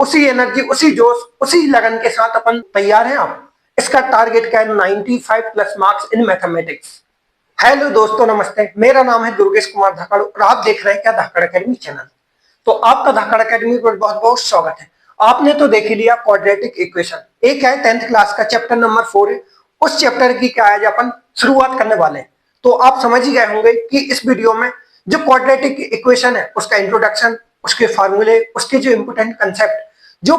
उसी एनर्जी, उसी जोश, उसी लगन के साथ अपन तैयार हैं आप। इसका टारगेट क्या है? 95 plus marks in mathematics. Hello दोस्तों, नमस्ते। मेरा नाम है दुर्गेश कुमार धाकड़ और आप देख रहे हैं क्या धाकड़ एकेडमी चैनल। तो आपका धाकड़ एकेडमी पर बहुत बहुत स्वागत है। आपने तो देख ही लिया क्वाड्रेटिक इक्वेशन, एक है 10th क्लास का चैप्टर नंबर 4 है। उस चैप्टर की क्या है अपन शुरुआत करने वाले हैं। तो आप समझ ही गए होंगे कि इस वीडियो में जो क्वाड्रेटिक इक्वेशन है उसका इंट्रोडक्शन, उसके फार्मूले, उसके जो इंपोर्टेंट कंसेप्ट जो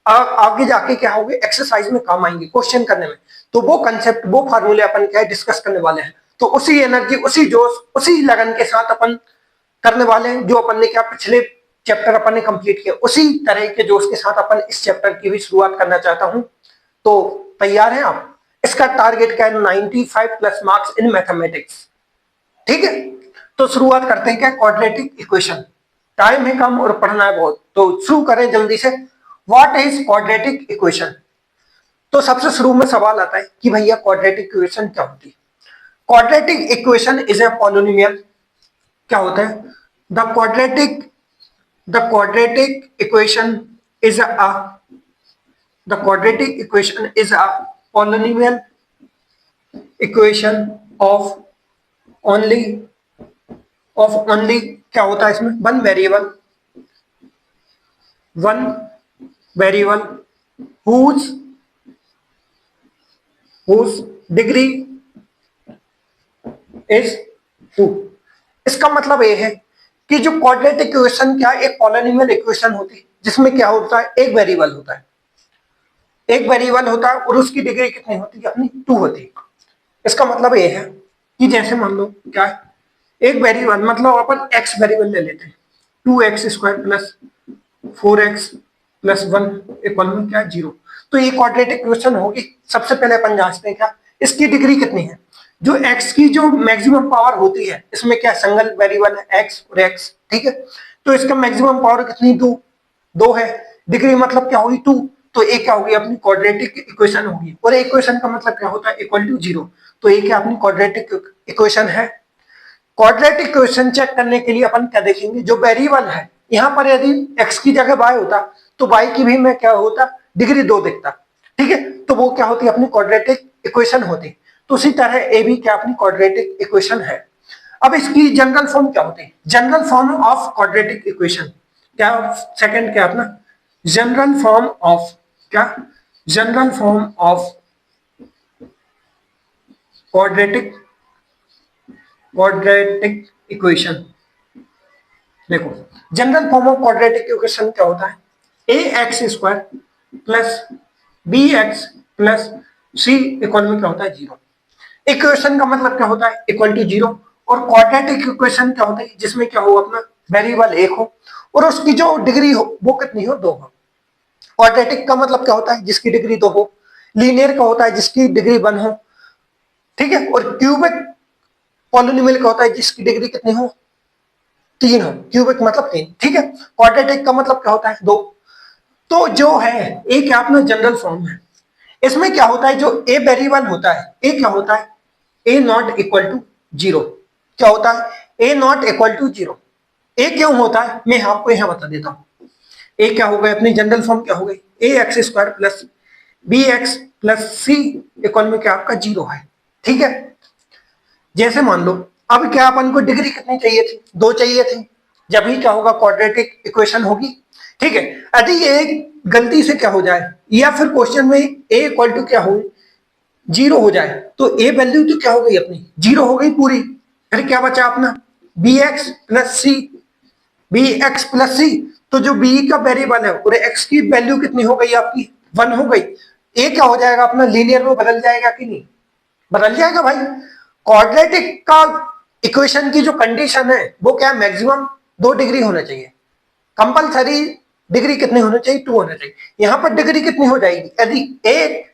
आगे जाके क्या होंगे एक्सरसाइज में काम आएंगे क्वेश्चन करने में, तो वो कंसेप्ट, वो फार्मूले अपन क्या है डिस्कस करने वाले हैं। तो उसी एनर्जी, उसी जोश, उसी लगन के साथ अपन करने वाले हैं जो अपन ने क्या पिछले चैप्टर अपन ने कंप्लीट किया, उसी तरह के जोश के साथ अपन इस चैप्टर की भी शुरुआत करना चाहता हूं। तो तैयार हैं आप? इसका टारगेट क्या है? 95 प्लस मार्क्स इन मैथमेटिक्स। ठीक है, तो शुरुआत करते हैं क्या क्वाड्रेटिक इक्वेशन। टाइम है कम और पढ़ना है बहुत, तो शुरू करें जल्दी से। What is quadratic equation? तो सबसे शुरू में सवाल आता है कि भैया क्वाड्रेटिक इक्वेशन क्या होती है। Quadratic equation is a polynomial. क्या होता है? The quadratic equation is a polynomial equation of only क्या होता है इसमें? One variable whose degree is 2। इसका मतलब ये है कि जो क्वाड्रेटिक इक्वेशन क्या एक पॉलिनोमियल इक्वेशन होती है जिसमें क्या होता है एक वेरिएबल होता है और उसकी डिग्री कितनी होती है? अपनी 2 होती है। इसका मतलब ये है कि जैसे मान लो क्या है एक वेरिएबल, मतलब अपन एक्स वेरिएबल ले लेते हैं, 2x² plus 4x plus 1 equal में क्या 0। तो ये क्वाड्रेटिक इक्वेशन होगी। सबसे पहले अपन जांचते हैं क्या इसकी डिग्री कितनी है। जो x की जो मैक्सिमम पावर होती है, इसमें क्या सिंगल वेरिएबल है x और x, ठीक है। तो इसका मैक्सिमम पावर कितनी? 2 है। डिग्री मतलब क्या होगी? 2। तो ये क्या होगी? अपनी क्वाड्रेटिक इक्वेशन होगी। और इक्वेशन का मतलब क्या होता है? Equal to 0। तो ये क्या अपनी क्वाड्रेटिक इक्वेशन है। क्वाड्रेटिक इक्वेशन चेक करने के लिए अपन क्या देखेंगे? जो वेरिएबल है, यहाँ पर यदि x की जगह y होता तो y की भी में क्या होता? डिग्री 2 दिखता, ठीक है। तो वो क्या होती? अपनी क्वाड्रेटिक इक्वेशन होती। तो उसी तरह ए भी क्या अपनी क्वाड्रेटिक इक्वेशन है। अब इसकी जनरल फॉर्म क्या होती है? General form of quadratic equation क्या? सेकंड क्या अपना जनरल फॉर्म ऑफ क्या? General form of quadratic equation. देखो general form of quadratic equation क्या होता है? ax² plus bx plus c equal में क्या होता है? 0। इक्वेशन का मतलब क्या होता है? Equal to 0। और क्वाड्रेटिक इक्वेशन क्या होता है? जिसमें क्या हो अपना वेरिएबल 1 हो और उसकी जो डिग्री हो वो कितनी हो? 2 हो। क्वाड्रेटिक का मतलब क्या होता है? जिसकी डिग्री 2 हो। लीनियर का होता है जिसकी डिग्री 1 हो, ठीक है। और क्यूबिक पॉलिनोमियल का होता है जिसकी डिग्री कितनी हो? 3 हो। क्यूबिक मतलब 3, ठीक है। क्वाड्रेटिक का मतलब क्या होता है? 2। तो जो है ए क्या अपना जनरल फॉर्म है। इसमें क्या होता है? जो ए वेरिएबल होता है, ए क्या होता है? ए नॉट इक्वल टू 0। क्या होता है? ए नॉट इक्वल टू 0। ए क्यों होता है मैं आपको यहां बता देता हूं। ए क्या हो गई अपनी जनरल फॉर्म? क्या हो गई? ax² plus bx plus c equal में क्या आपका 0 है, ठीक है। जैसे मान लो अब क्या अपन को डिग्री कितनी चाहिए थी? 2 चाहिए थी। जब ही क्या होगा? क्वाड्रेटिक इक्वेशन होगी, ठीक है। यदि ये गलती से क्या हो जाए या फिर क्वेश्चन में ए इक्वल टू क्या हो 0 हो जाए तो ए वैल्यू तो क्या हो गई अपनी? 0 हो गई पूरी। फिर क्या बचा अपना? bx प्लस सी। तो जो बी का वेरिएबल है और एक्स की वैल्यू कितनी हो गई आपकी? 1 हो गई। ए क्या हो जाएगा अपना? लीनियर में बदल जाएगा कि नहीं? बदल जाएगा भाई। क्वाड्रेटिक का इक्वेशन की जो कंडीशन है वो क्या? मैक्सिमम 2 डिग्री होना चाहिए। कंपलसरी डिग्री कितनी होनी चाहिए? 2 होना चाहिए। यहां पर डिग्री कितनी हो जाएगी? यदि ए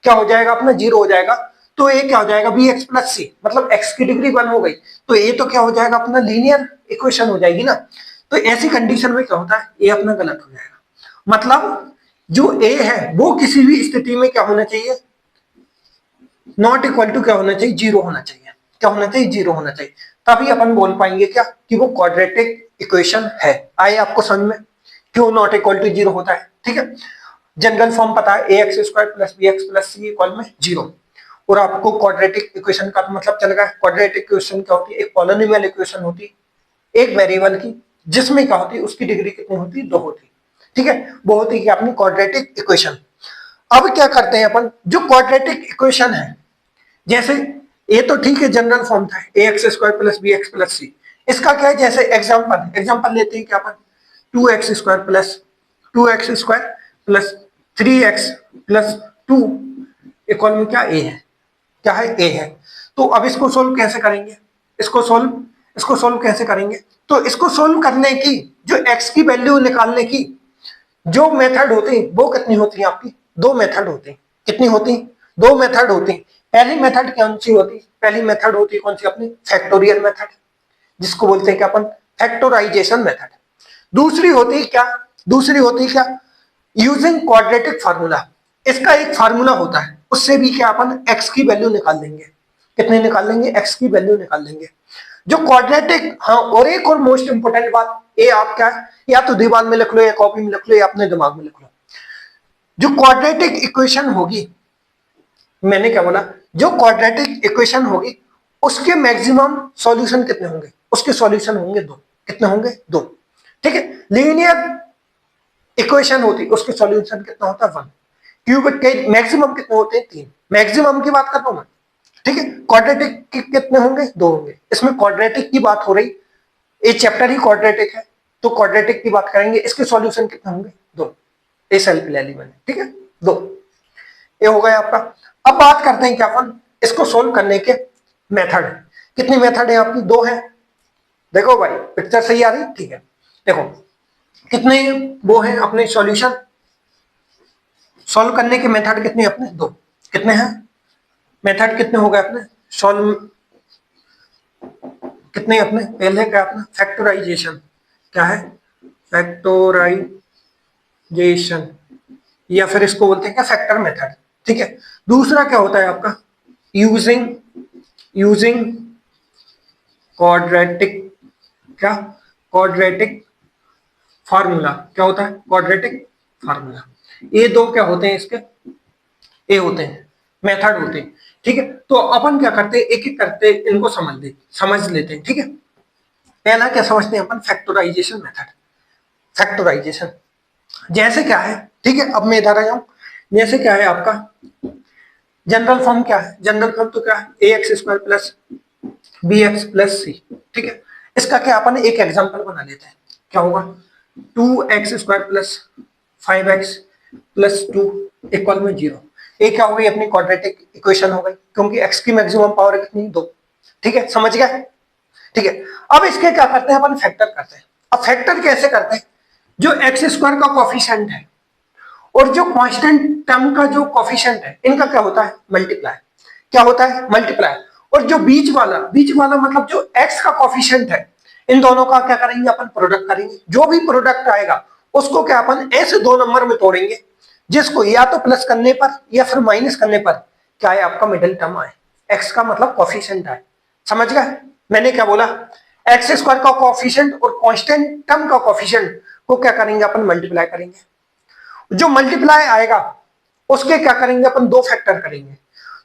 क्या हो जाएगा अपना? 0 हो जाएगा तो ए क्या हो जाएगा? bx प्लस सी, मतलब x की डिग्री 1 हो गई तो ए तो क्या हो जाएगा अपना? लीनियर इक्वेशन हो जाएगी ना। तो ऐसी कंडीशन में क्या होता है? ए अपना गलत हो जाएगा। मतलब जो ए है वो किसी भी स्थिति में क्या होना चाहिए? नॉट इक्वल टू क्या होना चाहिए? 0 होना चाहिए। क्या होना चाहिए? 0 होना चाहिए। तभी अपन बोल पाएंगे क्या कि वो क्वाड्रेटिक इक्वेशन है। आए आपको समझ में? क्यू नॉट इक्वल टू 0 होता है, ठीक है। जनरल फॉर्म पता है, A X square plus B X plus C equal में 0। और आपको क्वाड्रेटिक इक्वेशन का मतलब चल गया। क्वाड्रेटिक इक्वेशन क्या होती है? एक पॉलिनोमियल इक्वेशन होती है एक वेरिएबल की, जिसमें क्या होती है, उसकी डिग्री कितनी होती है? 2 होती है, ठीक है। वो होती है अपनी क्वाड्रेटिक इक्वेशन। अब क्या करते हैं अपन, जो क्वाड्रेटिक इक्वेशन है, जैसे ये तो ठीक है जनरल फॉर्म था, A X square plus B X plus C. इसका क्या है, जैसे एग्जांपल लेते हैं कि अपन 2x square plus 3x plus 2 equal में क्या ए है? क्या है? ए है। तो अब इसको सोल्व कैसे करेंगे? इसको सोल्व कैसे करेंगे? तो इसको सोल्व करने की, जो x की वैल्यू निकालने की जो मेथड होती है, वो कितनी होती है आपकी? 2 मेथड होती है। कितनी होती है? 2 मेथड होती है। पहली मेथड कौन सी होती है? पहली मेथड होती है कौन सी अपनी? फैक्टोरियल मेथड, जिसको बोलते हैं क्या अपन? Factorisation method. दूसरी होती है क्या? दूसरी होती है क्या? Using quadratic formula. इसका एक फार्मूला होता है, उससे भी क्या अपन x की वैल्यू निकाल लेंगे। कितने निकाल लेंगे? x की वैल्यू निकाल लेंगे। जो क्वाड्रेटिक, हाँ, और एक और मोस्ट इंपोर्टेंट बात, ये आप क्या है, या तो दीवार में लिख लो या कॉपी में लिख लो या अपने दिमाग में लिख लो। जो क्वाड्रेटिक इक्वेशन होगी, मैंने क्या बोला, जो क्वाड्रेटिक इक्वेशन होगी उसके मैक्सिमम सॉल्यूशन कितने होंगे? उसके सॉल्यूशन होंगे 2। कितने होंगे? 2, ठीक है। लीनियर इक्वेशन होती है, उसके सॉल्यूशन कितना होता है? 1। क्यूबिक के मैक्सिमम कितने होते हैं? 3। मैक्सिमम की बात कर रहा हूं मैं, ठीक है। क्वाड्रेटिक के कितने होंगे? 2 होंगे। इसमें क्वाड्रेटिक की बात हो रही, ये चैप्टर ही क्वाड्रेटिक है, तो क्वाड्रेटिक की बात करेंगे। इसके सॉल्यूशन कितने होंगे? 2। ये सेल्फ ले ली मैंने, ठीक है, 2। ये हो गया आपका। अब बात करते हैं क्या अपन इसको सोल्व करने के मेथड। कितनी मेथड है आपकी? 2 है। देखो भाई, पिक्चर सही आ रही, ठीक है। देखो कितने वो है अपने सॉल्यूशन, सॉल्व करने के मेथड कितने अपने? 2। कितने हैं मेथड? कितने हो गए अपने सॉल्व? कितने अपने? पहले क्या अपना? फैक्टराइजेशन। क्या है? फैक्टराइजेशन, या फिर इसको बोलते हैं क्या? फैक्टर मेथड, ठीक है। दूसरा क्या होता है आपका? यूजिंग यूजिंग क्वाड्रेटिक, क्या? Quadratic formula. क्या होता है? Quadratic formula. ये 2 क्या होते हैं इसके? ये होते हैं मेथड होते हैं, ठीक है। तो अपन क्या करते हैं, एक एक करते इनको समझ लेते हैं, ठीक है। पहला क्या समझते हैं अपन? Factorisation method. फैक्टराइजेशन जैसे क्या है, ठीक है। अब मैं इधर आया हूं। जैसे क्या है आपका जनरल फॉर्म? क्या है जनरल फॉर्म? तो क्या है? A X square plus B X plus C, ठीक है। इसका क्या अपन एक एग्जांपल बना लेते हैं। क्या होगा? 2x square plus 5x plus 2 equal में 0। ये क्या हो गई? अपनी क्वाड्रेटिक इक्वेशन हो गई, क्योंकि x की मैक्सिमम पावर कितनी? 2, ठीक है। समझ गया? ठीक है। अब इसके क्या करते हैं अपन? फैक्टर करते हैं। अब फैक्टर कैसे करते हैं? जो एक्स स्क्वायर का कॉफिशिएंट है और जो कांस्टेंट टर्म का जो कॉफिशिएंट है, इनका क्या होता है? मल्टीप्लाई। क्या होता है? मल्टीप्लाई। और जो बीच वाला मतलब जो एक्स का कॉफिशिएंट है, इन दोनों का क्या करेंगे अपन? प्रोडक्ट करेंगे। जो भी प्रोडक्ट आएगा उसको क्या अपन ऐसे 2 नंबर में तोड़ेंगे, जिसको या तो प्लस करने पर या फिर माइनस करने पर क्या है आपका? मिडिल टर्म आए। एक्स का मतलब कॉफिशिएंट आए। समझ गए मैंने क्या बोला? एक्स स्क्वायर का कॉफिशिएंट और कांस्टेंट टर्म का कॉफिशिएंट को क्या करेंगे अपन? मल्टीप्लाई करेंगे। जो मल्टीप्लाई आएगा उसके क्या करेंगे अपन? 2 फैक्टर करेंगे।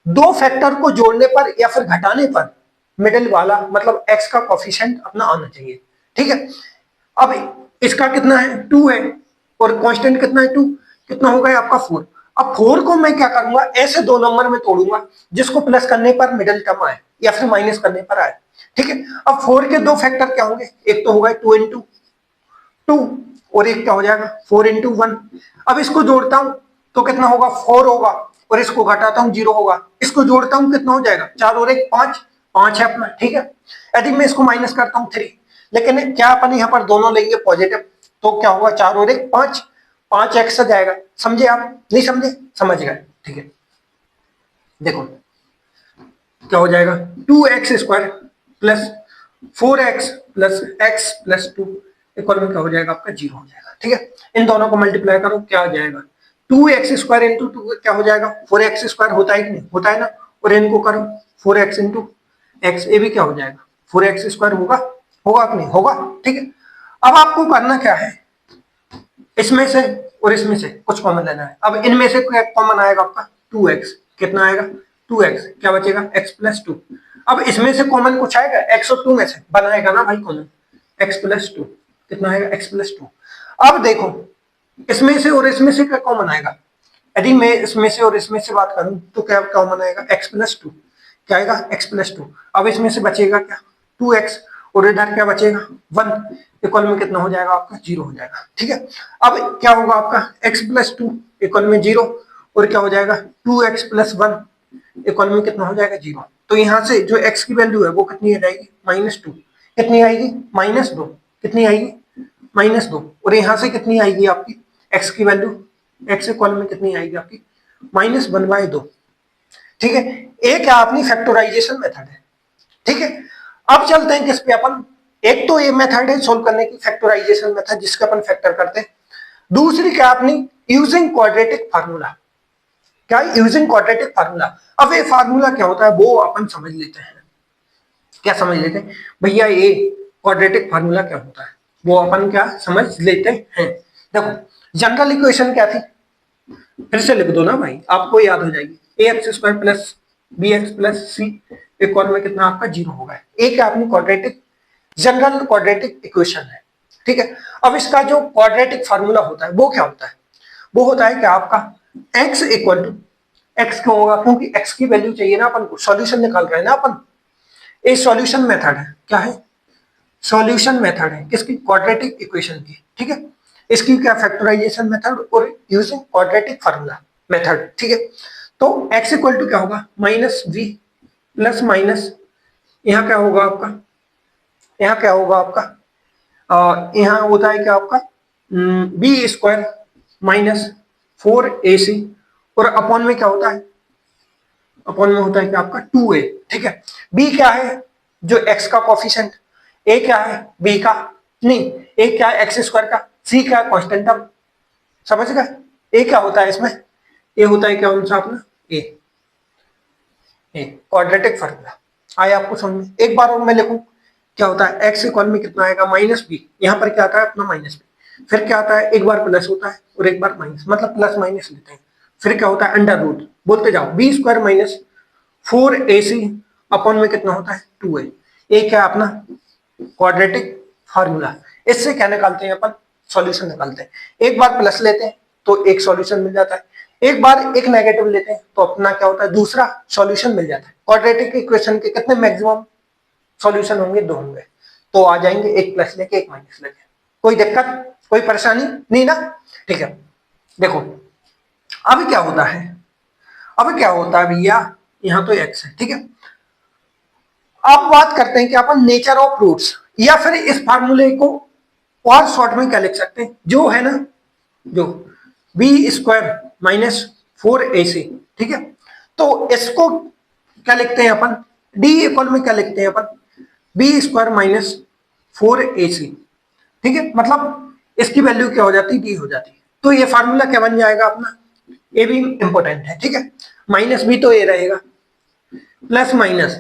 2 फैक्टर को जोड़ने पर या फिर घटाने पर मिडिल वाला मतलब एक्स का कॉफिशिएंट अपना आना चाहिए, ठीक है। अब इसका कितना है? 2 है, और कांस्टेंट कितना है? 2। कितना हो गया आपका? 4। अब 4 को मैं क्या करूंगा? ऐसे 2 नंबर में तोड़ूंगा जिसको प्लस करने पर मिडिल टर्म आए या फिर माइनस करने पर आए, ठीक है। अब 4 के 2 फैक्टर क्या होंगे? एक तो होगा 2 इंटू 2, और एक क्या हो जाएगा? 4 इंटू 1। अब इसको जोड़ता हूं तो कितना होगा? 4 होगा, और इसको घटाता हूं 0 होगा। इसको जोड़ता हूं कितना हो जाएगा? 4 और 1 5, 5 है अपना, ठीक है। यदि मैं इसको माइनस करता हूं 3, लेकिन क्या अपन यहाँ पर दोनों लेंगे पॉजिटिव, तो क्या होगा? 4 और 1 5, 5 एक्स आ जाएगा। समझे आप? नहीं समझे? समझ गए, ठीक है। देखो क्या हो जाएगा? 2x square plus 4x plus x plus 2 equal में क्या हो जाएगा आपका? 0 हो जाएगा, ठीक है। इन दोनों को मल्टीप्लाई करो, क्या आ जाएगा? 2x स्क्वायर इंटू 2 क्या हो जाएगा? 4x स्क्वायर होता है कि नहीं? होता है ना। और इनको करो 4x इंटू x, ये भी क्या हो जाएगा? 4x स्क्वायर होगा, होगा कि नहीं? होगा, ठीक है। अब आपको करना क्या है? इसमें से और इसमें से कुछ कॉमन लेना है। अब इनमें से क्या कॉमन आएगा आपका 2x, कितना आएगा 2x, क्या बचेगा x+2। अब इसमें से कॉमन कुछ आएगा, x और 2 में से बनाएगा ना भाई कॉमन, x+2, कितना आएगा x+2। अब देखो इसमें से और इसमें से क्या कॉमन आएगा, यदि मैं इसमें से और इसमें से बात करूं तो क्या कॉमन आएगा x+2, क्या आएगा x+2। अब इसमें से बचेगा क्या 2x और इधर क्या बचेगा 1, इक्वल में कितना हो जाएगा आपका 0 हो जाएगा। ठीक है, अब क्या होगा आपका x+2 इक्वल में 0 और क्या हो जाएगा 2x+1 इक्वल में कितना हो जाएगा 0। तो यहाँ से जो x की वैल्यू है वो कितनी आ जाएगी -2, कितनी आएगी -2, कितनी आएगी -2, और यहाँ से कितनी आएगी आपकी x की वैल्यू, x इक्वल में कितनी आएगी आपकी -1/2। ठीक है, एक है अपनी फैक्टराइजेशन मेथड है। ठीक है, अब चलते हैं किस पे अपन, एक तो ये मेथड है सोल्व करने की फैक्टराइजेशन मेथड जिसका अपन फैक्टर करते हैं, दूसरी क्या अपनी यूजिंग क्वाड्रेटिक फार्मूला। क्या यूजिंग क्वाड्रेटिक फार्मूला। अब ये फार्मूला क्या होता है वो अपन समझ लेते हैं, क्या समझ लेते हैं भैया, ये क्वाड्रेटिक फार्मूला क्या होता है वो अपन क्या समझ लेते हैं। देखो जनरल इक्वेशन क्या थी, फिर से लिख दो ना भाई, आपको याद हो जाएगी, ax² plus bx plus C equal में कितना आपका 0 होगा। एक अपनी क्वाड्रेटिक जनरल क्वाड्रेटिक इक्वेशन है। ठीक है, अब इसका जो क्वाड्रेटिक फार्मूला होता है वो क्या होता है, वो होता है कि आपका x इक्वल टू, x क्यों होगा, क्योंकि x की वैल्यू चाहिए ना अपन को, सॉल्यूशन निकाल रहे हैं ना अपन, ये सॉल्यूशन मेथड है। क्या है, सॉल्यूशन मेथड है किसकी, क्वाड्रेटिक इक्वेशन की। ठीक है, इसकी क्या फैक्टराइजेशन मेथड और यूजिंग क्वाड्रेटिक फार्मूला मेथड। ठीक है, तो x इक्वल टू क्या होगा -v प्लस माइनस, यहाँ क्या होगा आपका, यहाँ क्या होगा आपका, यहाँ होता है क्या आपका b² -4ac, और अपॉन में क्या होता है, अपॉन में होता है क्या आपका 2a। ठीक है, b क्या है जो x का कोफिशिएंट, a क्या है b का, नहीं a क्या है x² का, c क्या है कांस्टेंट टर्म, समझ गए। a क्या होता है इसमें, a होता है क्या उनसे अपना a क्वाड्रेटिक फार्मूला। आया आपको समझ में, एक बार और मैं लिखूं, क्या होता है x इक्वल में कितना आएगा -b, यहाँ पर क्या आता है अपना -b, फिर क्या आता है एक बार प्लस होता है और एक बार माइनस, मतलब प्लस माइनस लेते हैं, फिर क्या होता है अंडर रूट, बोलते जाओ b² -4ac अपॉन में कितना होता है 2a। ये क्या अपना क्वाड्रेटिक फार्मूला। इससे क्या निकालते हैं अपन, सॉल्यूशन निकालते हैं, एक बार प्लस लेते हैं तो एक सॉल्यूशन मिल जाता है, एक बार एक नेगेटिव लेते हैं तो अपना क्या होता है दूसरा सॉल्यूशन मिल जाता है। क्वाड्रेटिक इक्वेशन के कितने मैक्सिमम सॉल्यूशन होंगे, 2 होंगे, तो आ जाएंगे एक प्लस लेके एक माइनस लेके, कोई दिक्कत कोई परेशानी नहीं ना। ठीक है, देखो अब क्या होता है, अब क्या होता है भैया, यहाँ तो x है। ठीक है, अब बात करते हैं कि अपन नेचर ऑफ रूट्स, या फिर इस फार्मूले को और शॉर्ट में क्या लिख सकते हैं, जो है ना जो b² -4ac। ठीक है, तो इसको क्या लिखते हैं अपन, d इक्वल में क्या लिखते हैं अपन b² -4ac। ठीक है, मतलब इसकी वैल्यू क्या हो जाती है d हो जाती है, तो ये फार्मूला क्या बन जाएगा अपना, ये भी इंपॉर्टेंट है। ठीक है, माइनस भी तो ये रहेगा प्लस माइनस,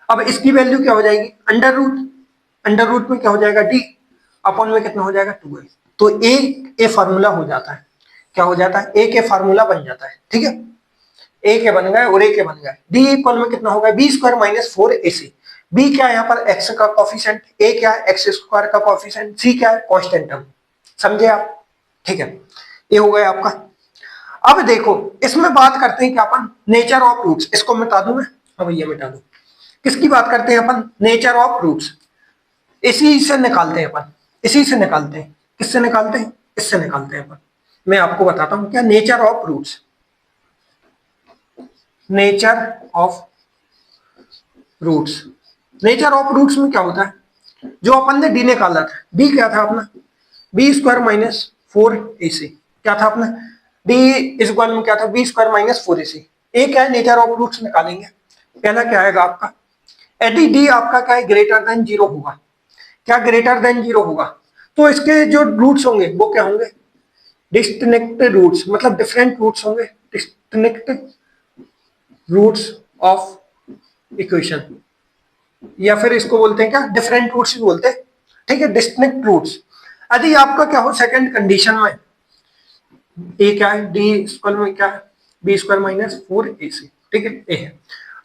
अब इसकी वैल्यू क्या हो जाएगी अंडर रूट, अंडर रूट में क्या हो जाएगा d अपॉन में कितना हो जाएगा 2a, तो ए फार्मूला हो जाता है, क्या हो जाता है ए के फार्मूला बन जाता है। ठीक है, ए के बन गए और ए के बन गए, डी इक्वल में कितना होगा b² -4ac, b क्या है यहाँ पर x का कोफिशिएंट, a क्या है x² का कोफिशिएंट, c क्या है कांस्टेंट टर्म, समझे आप। ठीक है, ये हो गया आपका। अब देखो इसमें बात करते हैं कि अपन नेचर ऑफ रूट्स, इसको मिटा दूं मैं, अब ये मिटा दूं, किसकी बात करते हैं अपन, नेचर ऑफ रूट्स, इसी से निकालते हैं अपन, इसी से निकालते हैं, किससे निकालते हैं, इससे निकालते हैं अपन। मैं आपको बताता हूं क्या nature of roots, nature of roots, nature of roots में क्या होता है, जो अपन ने डी निकाला था, डी क्या था अपना b² -4ac, क्या था अपना डी इक्वल में क्या था b² -4ac। ए क्या है नेचर ऑफ रूट्स निकालेंगे, पहला क्या आएगा आपका यदि डी आपका क्या है ग्रेटर देन 0 होगा, क्या ग्रेटर देन 0 होगा, तो इसके जो रूट्स होंगे वो क्या होंगे डिस्टिंक्ट रूट्स, मतलब डिफरेंट रूट्स होंगे, डिस्टिंक्ट रूट्स ऑफ इक्वेशन, या फिर इसको बोलते हैं क्या डिफरेंट रूट्स भी बोलते हैं। ठीक है, डिस्टिंक्ट रूट्स। यदि आपका क्या हो सेकंड कंडीशन में ए क्या है, डी इक्वल में क्या है, बी स्क्वायर माइनस 4ac, ठीक है, ए है।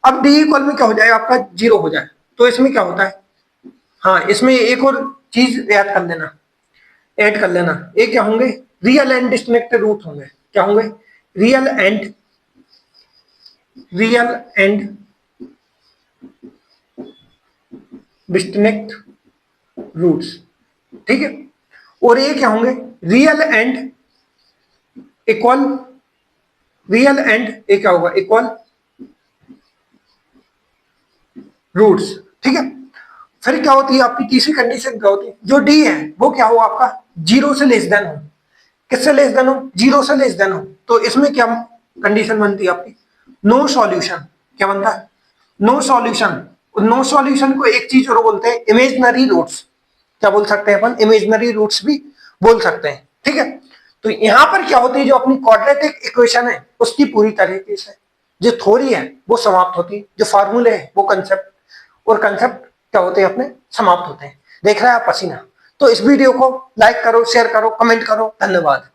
अब डी इक्वल में क्या हो जाए आपका, 0 हो जाए, तो इसमें क्या होता है, हाँ इसमें एक और चीज याद कर लेना, ऐड कर लेना, ये क्या होंगे, रियल एंड डिस्कनेक्टेड रूट होंगे, क्या होंगे, रियल एंड डिस्कनेक्ट रूट्स, ठीक है। और ये क्या होंगे, real and equal, real and ये क्या होगा, इक्वल रूट्स, ठीक है। फिर क्या होती है आपकी तीसरी कंडीशन, क्या होती है, जो डी है वो क्या हो आपका, 0 से लेस देन हो, किससे लेस देन हो, 0 से लेस देन हो, तो इसमें क्या कंडीशन बनती है आपकी, नो सॉल्यूशन, क्या बनता है, नो सॉल्यूशन। नो सॉल्यूशन को एक चीज और बोलते हैं, इमेजनरी रूट्स, क्या बोल सकते हैं अपन, इमेजनरी रूट्स भी बोल सकते हैं, ठीक है। तो यहां पर क्या होती है, जो अपनी क्वाड्रेटिक इक्वेशन है उसकी पूरी तरीके से जो थ्योरी है वो समाप्त होती है, जो फार्मूले है वो कंसेप्ट, और कंसेप्ट क्या होते हैं अपने समाप्त होते हैं। देख रहे हैं आप पसीना। तो इस वीडियो को लाइक करो, शेयर करो, कमेंट करो, धन्यवाद।